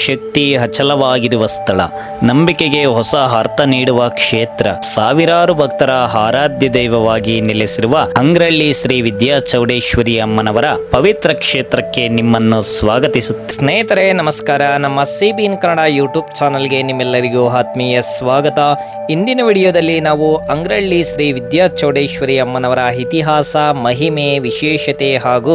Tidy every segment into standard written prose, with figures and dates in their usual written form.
ಶಕ್ತಿ ಅಚಲವಾಗಿರುವ ಸ್ಥಳ, ನಂಬಿಕೆಗೆ ಹೊಸ ಅರ್ಥ ನೀಡುವ ಕ್ಷೇತ್ರ, ಸಾವಿರಾರು ಭಕ್ತರ ಆರಾಧ್ಯ ದೈವವಾಗಿ ನೆಲೆಸಿರುವ ಅಂಗ್ರಳ್ಳಿ ಶ್ರೀ ವಿದ್ಯಾಚೌಡೇಶ್ವರಿ ಅಮ್ಮನವರ ಪವಿತ್ರ ಕ್ಷೇತ್ರಕ್ಕೆ ನಿಮ್ಮನ್ನು ಸ್ವಾಗತಿಸುತ್ತೆ. ಸ್ನೇಹಿತರೆ ನಮಸ್ಕಾರ. ನಮ್ಮ CBN ಕನ್ನಡ ಯೂಟ್ಯೂಬ್ ಚಾನಲ್ಗೆ ನಿಮ್ಮೆಲ್ಲರಿಗೂ ಆತ್ಮೀಯ ಸ್ವಾಗತ. ಇಂದಿನ ವಿಡಿಯೋದಲ್ಲಿ ನಾವು ಅಂಗ್ರಳ್ಳಿ ಶ್ರೀ ವಿದ್ಯಾಚೌಡೇಶ್ವರಿ ಅಮ್ಮನವರ ಇತಿಹಾಸ, ಮಹಿಮೆ, ವಿಶೇಷತೆ ಹಾಗೂ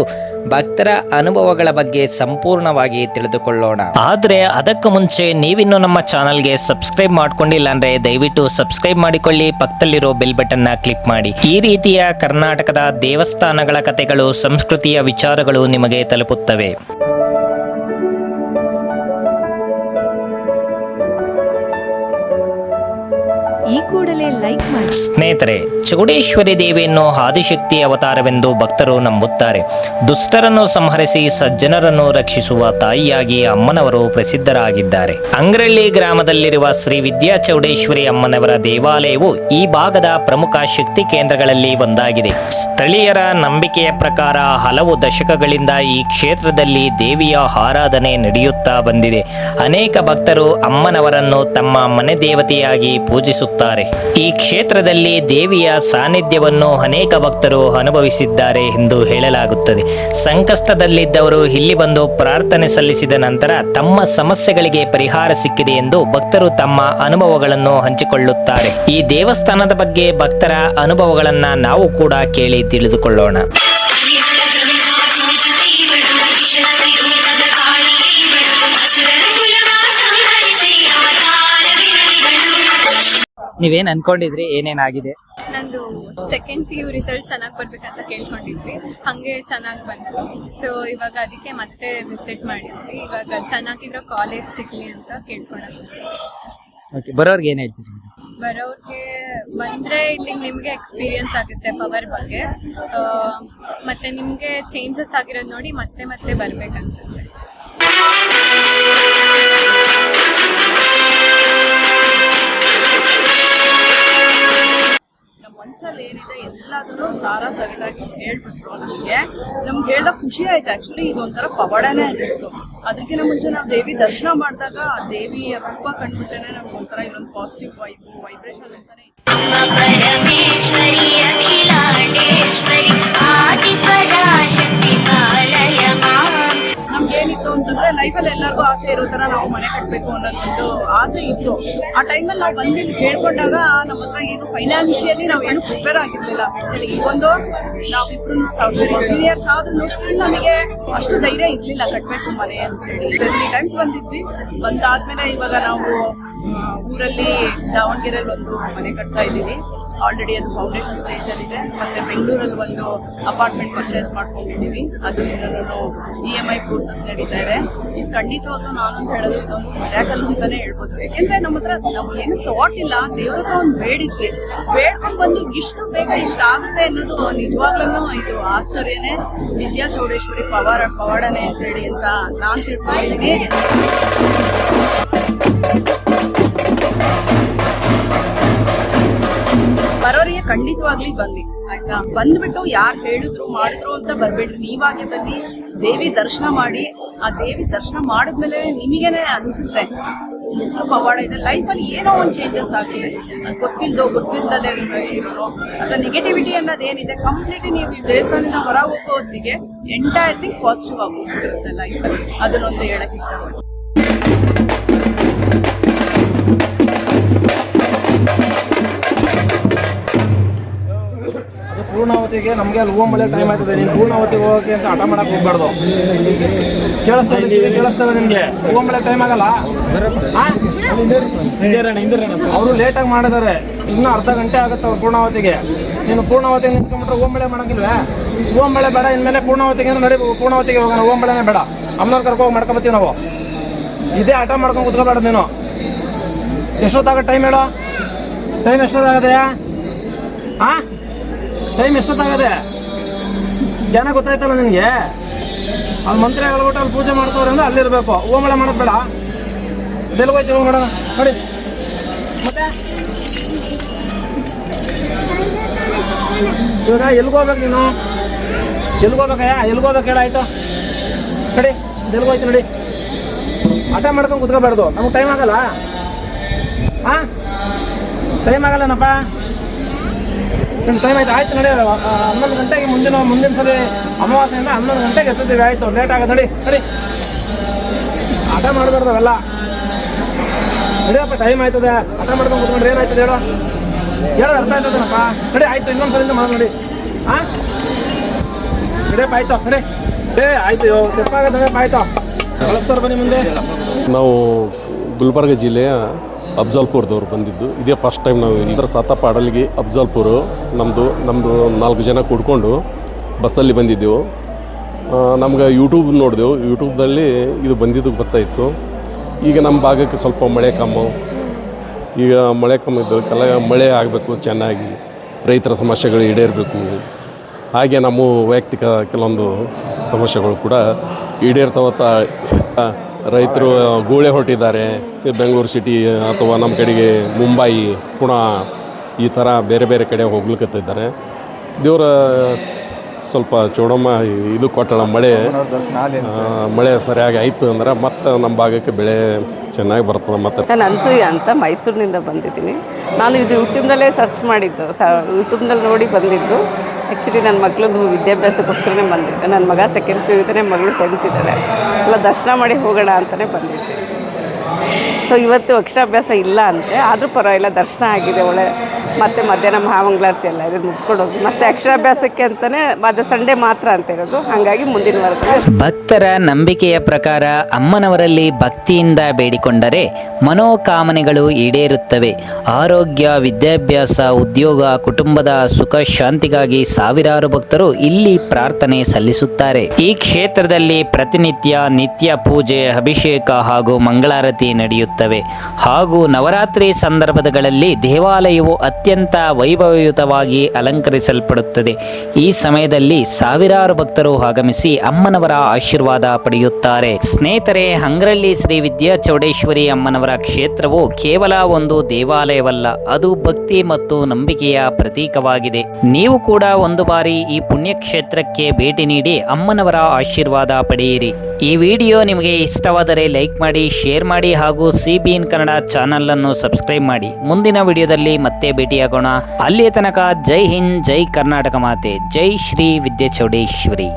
ಭಕ್ತರ ಅನುಭವಗಳ ಬಗ್ಗೆ ಸಂಪೂರ್ಣವಾಗಿ ತಿಳಿದುಕೊಳ್ಳೋಣ. ಆದರೆ ಅದಕ್ಕೂ ಮುಂಚೆ ನೀವಿನ್ನು ನಮ್ಮ ಚಾನಲ್ಗೆ ಸಬ್ಸ್ಕ್ರೈಬ್ ಮಾಡ್ಕೊಂಡಿಲ್ಲ ಅಂದ್ರೆ ದಯವಿಟ್ಟು ಸಬ್ಸ್ಕ್ರೈಬ್ ಮಾಡಿಕೊಳ್ಳಿ, ಪಕ್ಕದಲ್ಲಿರೋ ಬೆಲ್ ಬಟನ್ ನ ಕ್ಲಿಕ್ ಮಾಡಿ. ಈ ರೀತಿಯ ಕರ್ನಾಟಕದ ದೇವಸ್ಥಾನಗಳ ಕಥೆಗಳು, ಸಂಸ್ಕೃತಿಯ ವಿಚಾರಗಳು ನಿಮಗೆ ತಲುಪುತ್ತವೆ. ಈ ಕೂಡಲೇ ಲೈಕ್ ಮಾಡಿ. ಸ್ನೇಹಿತರೆ, ಚೌಡೇಶ್ವರಿ ದೇವಿಯನ್ನು ಆದಿಶಕ್ತಿ ಅವತಾರವೆಂದು ಭಕ್ತರು ನಂಬುತ್ತಾರೆ. ದುಷ್ಟರನ್ನು ಸಂಹರಿಸಿ ಸಜ್ಜನರನ್ನು ರಕ್ಷಿಸುವ ತಾಯಿಯಾಗಿ ಅಮ್ಮನವರು ಪ್ರಸಿದ್ಧರಾಗಿದ್ದಾರೆ. ಅಂಗ್ರಳ್ಳಿ ಗ್ರಾಮದಲ್ಲಿರುವ ಶ್ರೀ ವಿದ್ಯಾಚೌಡೇಶ್ವರಿ ಅಮ್ಮನವರ ದೇವಾಲಯವು ಈ ಭಾಗದ ಪ್ರಮುಖ ಶಕ್ತಿ ಕೇಂದ್ರಗಳಲ್ಲಿ ಒಂದಾಗಿದೆ. ಸ್ಥಳೀಯರ ನಂಬಿಕೆಯ ಪ್ರಕಾರ ಹಲವು ದಶಕಗಳಿಂದ ಈ ಕ್ಷೇತ್ರದಲ್ಲಿ ದೇವಿಯ ಆರಾಧನೆ ನಡೆಯುತ್ತಾ ಬಂದಿದೆ. ಅನೇಕ ಭಕ್ತರು ಅಮ್ಮನವರನ್ನು ತಮ್ಮ ಮನೆ ದೇವತೆಯಾಗಿ ಪೂಜಿಸುತ್ತಾರೆ. ಈ ಕ್ಷೇತ್ರದಲ್ಲಿ ದೇವಿಯ ಸಾನ್ನಿಧ್ಯವನ್ನು ಅನೇಕ ಭಕ್ತರು ಅನುಭವಿಸಿದ್ದಾರೆ ಎಂದು ಹೇಳಲಾಗುತ್ತದೆ. ಸಂಕಷ್ಟದಲ್ಲಿದ್ದವರು ಇಲ್ಲಿ ಬಂದು ಪ್ರಾರ್ಥನೆ ಸಲ್ಲಿಸಿದ ನಂತರ ತಮ್ಮ ಸಮಸ್ಯೆಗಳಿಗೆ ಪರಿಹಾರ ಸಿಕ್ಕಿದೆ ಎಂದು ಭಕ್ತರು ತಮ್ಮ ಅನುಭವಗಳನ್ನು ಹಂಚಿಕೊಳ್ಳುತ್ತಾರೆ. ಈ ದೇವಸ್ಥಾನದ ಬಗ್ಗೆ ಭಕ್ತರ ಅನುಭವಗಳನ್ನ ನಾವು ಕೂಡ ಕೇಳಿ ತಿಳಿದುಕೊಳ್ಳೋಣ. ನೀವೇನ್ ಅನ್ಕೊಂಡಿದ್ರಿ, ಏನೇನಾಗಿದೆ? ನಂದು ಸೆಕೆಂಡ್ PU ರಿಸಲ್ಟ್ ಚೆನ್ನಾಗಿ ಬರ್ಬೇಕಂತ ಕೇಳ್ಕೊಂಡಿದ್ವಿ, ಹಂಗೆ ಚೆನ್ನಾಗಿ ಬಂತು. ಸೊ ಇವಾಗ ಅದಕ್ಕೆ ಮತ್ತೆ ವಿಸಿಟ್ ಮಾಡಿದ್ವಿ. ಇವಾಗ ಚೆನ್ನಾಗಿರೋ ಕಾಲೇಜ್ ಸಿಗ್ಲಿ ಅಂತ ಕೇಳ್ಕೊಳ್ಳೋದು. ಬರೋರ್ಗೆ ಏನ್ ಹೇಳ್ತೀರಿ? ಬರೋರ್ಗೆ ಬಂದ್ರೆ ಇಲ್ಲಿ ನಿಮ್ಗೆ ಎಕ್ಸ್ಪೀರಿಯನ್ಸ್ ಆಗುತ್ತೆ ಪವರ್ ಬಗ್ಗೆ, ಮತ್ತೆ ನಿಮ್ಗೆ ಚೇಂಜಸ್ ಆಗಿರೋದು ನೋಡಿ ಮತ್ತೆ ಮತ್ತೆ ಬರ್ಬೇಕನ್ಸುತ್ತೆ. ಮನ್ಸಲ್ಲಿ ಏನಿದೆ ಎಲ್ಲದನ್ನು ಸಾರ ಸಗಟಾಗಿ ಹೇಳ್ಬಿಟ್ರು. ನಮ್ಗೆ ಹೇಳ್ದ ಖುಷಿ ಆಯ್ತು. ಆಕ್ಚುಲಿ ಇದೊಂಥರ ಪವಾಡನೇ ಅನ್ನಿಸ್ತು. ಅದಕ್ಕಿಂತ ಮುಂಚೆ ನಾವು ದೇವಿ ದರ್ಶನ ಮಾಡಿದಾಗ ಆ ದೇವಿಯ ರೂಪ ಕಂಡ್ಬಿಟ್ಟೇನೆ ನಮ್ಗೆ ಒಂಥರ ಇಲ್ಲೊಂದು ಪಾಸಿಟಿವ್ ವೈಬ್ರೇಷನ್ ಅಂತಾನೆ. ನಮ್ಗೇನಿತ್ತು ಅಂತಂದ್ರೆ ಲೈಫಲ್ಲಿ ಎಲ್ಲರಿಗೂ ಆಸೆ ಇರೋ ತರ ನಾವು ಮನೆ ಕಟ್ಟಬೇಕು ಅನ್ನೋದೊಂದು ಆಸೆ ಇತ್ತು. ಆ ಟೈಮಲ್ಲಿ ನಾವು ಬಂದು ಕೇಳ್ಕೊಂಡಾಗ ನಮ್ಮ ಹತ್ರ ಏನು ಫೈನಾನ್ಷಿಯಲಿ ನಾವು ಏನು ಪ್ರಿಪೇರ್ ಆಗಿರ್ಲಿಲ್ಲ. ಈಗೊಂದು ನಾವಿಬ್ರು ಸಾಫ್ಟ್ವೇರ್ ಇಂಜಿನಿಯರ್ಸ್ ಆದ್ರೂ ಸ್ಟಿಲ್ ನಮಗೆ ಅಷ್ಟು ಧೈರ್ಯ ಇರ್ಲಿಲ್ಲ ಕಟ್ಬೇಕು ಮನೆ ಅಂತ ಹೇಳಿ. 3 ಟೈಮ್ಸ್ ಬಂದಿದ್ವಿ. ಬಂದಾದ್ಮೇಲೆ ಇವಾಗ ನಾವು ಊರಲ್ಲಿ ದಾವಣಗೆರೆಯಲ್ಲಿ ಒಂದು ಮನೆ ಕಟ್ತಾ ಇದ್ದೀವಿ. ಆಲ್ರೆಡಿ ಅದು ಫೌಂಡೇಶನ್ ಸ್ಟೇಜ್ ಅಲ್ಲಿ ಇದೆ. ಮತ್ತೆ ಬೆಂಗಳೂರಲ್ಲಿ ಒಂದು ಅಪಾರ್ಟ್ಮೆಂಟ್ ಪರ್ಚೇಸ್ ಮಾಡ್ಕೊಂಡಿದ್ದೀವಿ. ಅದು EMI ಪ್ರೋಸೆಸ್ ನಡೀತಾ ಇದೆ. ಇದು ಖಂಡಿತವಾಗ್ಲೂ ನಾನು ಅಂತ ಹೇಳೋದು ಇದೊಂದು ಮಿರಾಕಲ್ ಅಂತಾನೆ ಹೇಳ್ಬೋದು. ಯಾಕೆಂದ್ರೆ ನಮ್ಮ ಹತ್ರ ನಾವು ಏನು ಥಾಟ್ ಇಲ್ಲ, ದೇವ್ರ ಹತ್ರ ಒಂದು ಬೇಡಿದ್ವಿ, ಬೇಡ್ಕೊಂಡು ಬಂದು ಇಷ್ಟು ಬೇಗ ಇಷ್ಟ ಆಗುತ್ತೆ ಅನ್ನೋದು ನಿಜವಾಗ್ಲೂ ಇದು ಆಶ್ಚರ್ಯನೇ. ವಿದ್ಯಾಚೌಡೇಶ್ವರಿ ಪವಾಡನೆ ಅಂತ ಹೇಳಿ ಅಂತ ನಾನ್ ತಿಳ್ಕೊಂಡಿದ್ದೀನಿ. ಬರೋರಿಗೆ ಖಂಡಿತವಾಗ್ಲಿ ಬನ್ನಿ, ಆಯ್ತಾ? ಬಂದ್ಬಿಟ್ಟು ಯಾರು ಹೇಳಿದ್ರು ಮಾಡಿದ್ರು ಅಂತ ಬರ್ಬೇಡ್ರಿ. ನೀವಾಗೆ ಬನ್ನಿ, ದೇವಿ ದರ್ಶನ ಮಾಡಿ. ಆ ದೇವಿ ದರ್ಶನ ಮಾಡಿದ್ಮೇಲೆ ನಿಮಗೇನೆ ಅನ್ಸುತ್ತೆ ಎಷ್ಟು ಪವಾಡ ಇದೆ. ಲೈಫಲ್ಲಿ ಏನೋ ಒಂದು ಚೇಂಜಸ್ ಆಗಿದೆ. ಗೊತ್ತಿಲ್ದಲೇ ಇರೋರು ಅಥವಾ ನೆಗೆಟಿವಿಟಿ ಅನ್ನೋದೇನಿದೆ ಕಂಪ್ಲೀಟ್ಲಿ ನೀವು ಈ ದೇವಸ್ಥಾನದಿಂದ ಹೊರ ಹೋಗೋ ಹೊತ್ತಿಗೆ ಎಂಟೈರ್ ಥಿಂಗ್ ಪಾಸಿಟಿವ್ ಆಗೋಗ್ಬಿಟ್ಟಿರುತ್ತೆ ಲೈಫಲ್ಲಿ. ಅದನ್ನೊಂದು ಹೇಳಕ್ ಇಷ್ಟಪಡ್ತೀನಿ. ಪೂರ್ಣಾವತಿಗೆ ನಮಗೆ ಅಲ್ಲಿ ಹೋಗಂಬಳೆ ಟೈಮ್ ಆಗ್ತದೆ. ನೀನು ಪೂರ್ಣಾವತಿಗೆ ಹೋಗೋಕೆ ಅಂತ ಹಠ ಮಾಡಕ್ಕೆ ಹೋಗ್ಬಾರ್ದು. ಕೇಳಿಸ್ತದೆ ನಿಮಗೆ? ಹೋಗಂಬಳೆ ಟೈಮ್ ಆಗಲ್ಲ. ಅವರು ಲೇಟಾಗಿ ಮಾಡಿದ್ದಾರೆ. ಇನ್ನೂ ಅರ್ಧ ಗಂಟೆ ಆಗುತ್ತೆ ಅವ್ರು ಪೂರ್ಣಾವತಿಗೆ. ನೀನು ಪೂರ್ಣಾವತಿಗೆ ನಿಂತ್ಕೊಂಡ್ಬಿಟ್ರೆ ಹೋಗಂಬಳೆ ಮಾಡೋಂಗಿಲ್ವೇ? ಹೋಗಂಬಳೆ ಬೇಡ, ಇನ್ಮೇಲೆ ಪೂರ್ಣಾವತಿಗೆ ನಡಿ, ಪೂರ್ಣಾವತಿಗೆ ಹೋಗೋಣ. ಹೋಗಂಬಳೆನೇ ಬೇಡ, ಅಮ್ಮನವ್ರು ಕರ್ಕೊಂಡು ಮಾಡ್ಕೊಬತ್ತೀವಿ ನಾವು. ಇದೇ ಹಠ ಮಾಡ್ಕೊಂಡು ಕುತ್ಕೋಬೇಡ ನೀನು. ಎಷ್ಟೊತ್ತಾಗ ಟೈಮ್ ಹೇಳೋ? ಟೈಮ್ ಎಷ್ಟೊತ್ತಾಗದೆಯಾ? ಟೈಮ್ ಎಷ್ಟೊತ್ತಾಗದೆ? ಜನ ಗೊತ್ತಾಯ್ತಲ್ಲ ನಿನಗೆ? ಅಲ್ಲಿ ಮಂತ್ರಿಗಳ್ಬಿಟ್ಟು ಅಲ್ಲಿ ಪೂಜೆ ಮಾಡ್ತವ್ರೆ ಅಂದ್ರೆ ಅಲ್ಲಿರ್ಬೇಕು. ಹೋಮಳೆ ಮಾಡೋದು ಬೇಡ. ಬೆಲ್ಗೋಯ್ತು ಹೋಗಿ ನೋಡೋಣ ನೋಡಿ. ಮತ್ತೆ ಇವಾಗ ಎಲ್ಗೋಗ್ಬೇಕು ನೀನು? ಎಲ್ಗೋಗ್ಬೇಕಯ್ಯ? ಎಲ್ಗೋಗ್ಬೇಕು ಹೇಳ? ಆಯ್ತು ನಡಿ, ಎಲ್ಗೋಯ್ತು ನಡಿ. ಹಠ ಮಾಡ್ಕೊಂಡು ಕುತ್ಕೋಬಾರ್ದು. ನಮ್ಗೆ ಟೈಮ್ ಆಗಲ್ಲ. ಹಾಂ, ಟೈಮ್ ಆಗಲ್ಲನಪ್ಪ. ನಿಮ್ಮ ಟೈಮ್ ಆಯ್ತು. ಆಯ್ತು ನೋಡಿ, 11 ಗಂಟೆಗೆ ಮುಂದಿನ ಸಲ ಅಮಾವಾಸ್ಯೆಯಿಂದ 11 ಗಂಟೆಗೆ ಎತ್ತಿದ್ದೀವಿ. ಆಯಿತು, ಲೇಟ್ ಆಗೋದು. ನಡಿ ಹಠ ಮಾಡಬಾರ್ದು ಅವೆಲ್ಲ. ನಡಿಯಪ್ಪ, ಟೈಮ್ ಆಯ್ತದೆ. ಹಠ ಮಾಡ್ಕೊಂಡು ಕುತ್ಕೊಂಡ್ರೆ ಏನಾಯ್ತದೆ ಹೇಳೋದು ಅರ್ಥ ಆಯ್ತದನಪ್ಪ. ನಡಿ, ಆಯ್ತು, ಇನ್ನೊಂದು ಸಲಿಂದ ಮಾಡೋದು ನೋಡಿ. ಹಾಂ, ನಡಿಯಪ್ಪ, ಆಯ್ತು, ನಡಿ. ಆಯ್ತು, ತೆಪ್ಪಾಗ ನಡಿಯಪ್ಪ, ಆಯ್ತು. ಕಳಿಸ್ತಾರೆ ಬನ್ನಿ ಮುಂದೆ. ನಾವು ಗುಲ್ಬರ್ಗ ಜಿಲ್ಲೆಯ ಅಫ್ಜಲ್ಪುರದವ್ರು ಬಂದಿದ್ದು. ಇದೇ ಫಸ್ಟ್ ಟೈಮ್ ನಾವು ಇದರ ಸತಪ ಅಡಲ್ಗಿ ಅಫ್ಜಲ್ಪುರ ನಮ್ಮದು 4 ಜನ ಕೂಡ್ಕೊಂಡು ಬಸ್ಸಲ್ಲಿ ಬಂದಿದ್ದೆವು. ನಮ್ಗೆ ಯೂಟ್ಯೂಬ್ ನೋಡಿದೆವು. ಯೂಟ್ಯೂಬ್ದಲ್ಲಿ ಇದು ಬಂದಿದ್ದು ಗೊತ್ತಾಯಿತು. ಈಗ ನಮ್ಮ ಭಾಗಕ್ಕೆ ಸ್ವಲ್ಪ ಮಳೆ ಕಮ್ಮು. ಈಗ ಮಳೆ ಕಮ್ಮಿ ಇದ್ದಕ್ಕೆಲ್ಲ ಮಳೆ ಆಗಬೇಕು ಚೆನ್ನಾಗಿ, ರೈತರ ಸಮಸ್ಯೆಗಳು ಈಡೇರಬೇಕು. ಹಾಗೆ ನಮ್ಮ ವೈಯಕ್ತಿಕ ಕೆಲವೊಂದು ಸಮಸ್ಯೆಗಳು ಕೂಡ ಈಡೇರ್ತಾವತ್ತ. ರೈತರು ಗೂಳೆ ಹೊರಟಿದ್ದಾರೆ. ಬೆಂಗಳೂರು ಸಿಟಿ ಅಥವಾ ನಮ್ಮ ಕಡೆಗೆ ಮುಂಬೈ, ಪುಣೆ ಈ ಥರ ಬೇರೆ ಬೇರೆ ಕಡೆ ಹೋಗ್ಲಿಕ್ಕತ್ತಿದ್ದಾರೆ. ದೇವರ ಸ್ವಲ್ಪ ಚೌಡಮ್ಮ ಇದು ಕೊಟ್ಟಳ, ಮಳೆ ಸರಿಯಾಗಿ ಆಯಿತು ಅಂದ್ರೆ ಮತ್ತೆ ನಮ್ಮ ಭಾಗಕ್ಕೆ ಬೆಳೆ ಚೆನ್ನಾಗಿ ಬರ್ತದೆ. ಮತ್ತು ನಾನು ಅನ್ಸೂಯ ಅಂತ ಮೈಸೂರಿನಿಂದ ಬಂದಿದ್ದೀನಿ. ನಾನು ಇದು ಯೂಟ್ಯೂಬ್ನಲ್ಲೇ ಸರ್ಚ್ ಮಾಡಿದ್ದು, ಯೂಟ್ಯೂಬ್ನಲ್ಲಿ ನೋಡಿ ಬಂದಿದ್ದು. ಆ್ಯಕ್ಚುಲಿ ನನ್ನ ಮಗಳದ್ದು ವಿದ್ಯಾಭ್ಯಾಸಕ್ಕೋಸ್ಕರನೇ ಬಂದಿದ್ದೆ. ನನ್ನ ಮಗ 2nd PU ಇದ್ದಾನೆ, ಮಗಳು 10th ಇದ್ದಾಳೆ. ಎಲ್ಲ ದರ್ಶನ ಮಾಡಿ ಹೋಗೋಣ ಅಂತಲೇ ಬಂದಿದ್ದೆ. ಸೊ ಇವತ್ತು ಅಕ್ಷರಾಭ್ಯಾಸ ಇಲ್ಲ ಅಂತೆ, ಆದರೂ ಪರವಾಗಿಲ್ಲ, ದರ್ಶನ ಆಗಿದೆ ಒಳ್ಳೆ. ಮತ್ತು ಮಧ್ಯಾಹ್ನ ಮಹಾಮಂಗಳಾರತಿ ಎಲ್ಲ ಇದನ್ನು ಮುಗಿಸ್ಕೊಂಡು ಹೋಗಿ ಮತ್ತೆ ಅಕ್ಷರಾಭ್ಯಾಸಕ್ಕೆ ಅಂತಲೇ ಅದು ಸಂಡೇ ಮಾತ್ರ ಅಂತ ಇರೋದು. ಹಾಗಾಗಿ ಮುಂದಿನ ವಾರದಲ್ಲಿ ಭಕ್ತರ ನಂಬಿಕೆಯ ಪ್ರಕಾರ ಅಮ್ಮನವರಲ್ಲಿ ಭಕ್ತಿಯಿಂದ ಬೇಡಿಕೊಂಡರೆ ಮನೋಕಾಮನೆಗಳು ಈಡೇರುತ್ತವೆ. ಆರೋಗ್ಯ, ವಿದ್ಯಾಭ್ಯಾಸ, ಉದ್ಯೋಗ, ಕುಟುಂಬದ ಸುಖ ಶಾಂತಿಗಾಗಿ ಸಾವಿರಾರು ಭಕ್ತರು ಇಲ್ಲಿ ಪ್ರಾರ್ಥನೆ ಸಲ್ಲಿಸುತ್ತಾರೆ. ಈ ಕ್ಷೇತ್ರದಲ್ಲಿ ಪ್ರತಿನಿತ್ಯ ನಿತ್ಯ ಪೂಜೆ, ಅಭಿಷೇಕ ಹಾಗೂ ಮಂಗಳಾರತಿ ನಡೆಯುತ್ತವೆ. ಹಾಗೂ ನವರಾತ್ರಿ ಸಂದರ್ಭಗಳಲ್ಲಿ ದೇವಾಲಯವು ಅತ್ಯಂತ ವೈಭವಯುತವಾಗಿ ಅಲಂಕರಿಸಲ್ಪಡುತ್ತದೆ. ಈ ಸಮಯದಲ್ಲಿ ಸಾವಿರಾರು ಭಕ್ತರು ಆಗಮಿಸಿ ಅಮ್ಮನವರ ಆಶೀರ್ವಾದ ಪಡೆಯುತ್ತಾರೆ. ಸ್ನೇಹಿತರೆ, ಹಂಗ್ರಳ್ಳಿ ಶ್ರೀ ವಿದ್ಯಾ ಚೌಡೇಶ್ವರಿ ಅಮ್ಮನವರ ಕ್ಷೇತ್ರವು ಕೇವಲ ಒಂದು ದೇವಾಲಯವಲ್ಲ, ಅದು ಭಕ್ತಿ ಮತ್ತು ನಂಬಿಕೆಯ ಪ್ರತೀಕವಾಗಿದೆ. ನೀವು ಕೂಡ ಒಂದು ಬಾರಿ ಈ ಪುಣ್ಯಕ್ಷೇತ್ರಕ್ಕೆ ಭೇಟಿ ನೀಡಿ ಅಮ್ಮನವರ ಆಶೀರ್ವಾದ ಪಡೆಯಿರಿ. ಈ ವಿಡಿಯೋ ನಿಮಗೆ ಇಷ್ಟವಾದರೆ ಲೈಕ್ ಮಾಡಿ, ಶೇರ್ ಮಾಡಿ ಹಾಗೂ CBN ಕನ್ನಡ ಚಾನಲ್ ಅನ್ನು ಸಬ್ಸ್ಕ್ರೈಬ್ ಮಾಡಿ. ಮುಂದಿನ ವಿಡಿಯೋದಲ್ಲಿ ಮತ್ತೆ ಭೇಟಿಯಾಗೋಣ. ಅಲ್ಲಿಯ ತನಕ ಜೈ ಹಿಂದ್, ಜೈ ಕರ್ನಾಟಕ ಮಾತೆ, ಜೈ ಶ್ರೀ ವಿದ್ಯಾ ಚೌಡೇಶ್ವರಿ.